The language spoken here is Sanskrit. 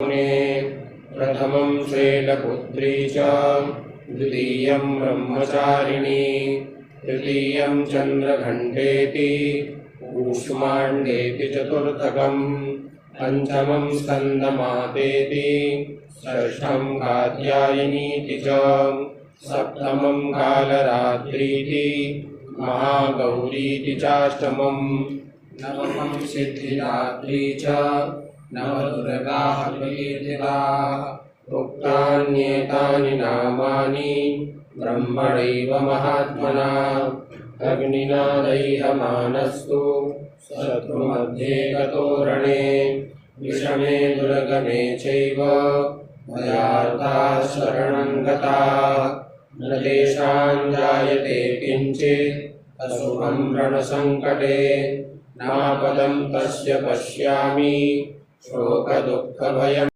प्रथमं श्रेलपुत्री च द्वितीयं ब्रह्मचारिणी तृतीयं चन्द्रघण्टेति कूष्माण्डेति चतुर्थकं पंचमं स्कन्दमातेति षष्ठं कात्यायनीति च सप्तमं कालरात्रीति महागौरीति चाष्टमं नवमं सिद्धिदात्री च नवदुर्गाः प्रकीर्तिताः। उक्तान्येतानि नामानि ब्रह्मणैव महात्मना अग्निना दह्यमानस्तु शत्रुमध्ये गतोरणे विषमे दुर्गमे चैव भयार्ताः शरणं गताः न तेषां जायते किञ्चित् अशुभं रणसङ्कटे नापदं तस्य पश्यामि शोकदुःखभयम्।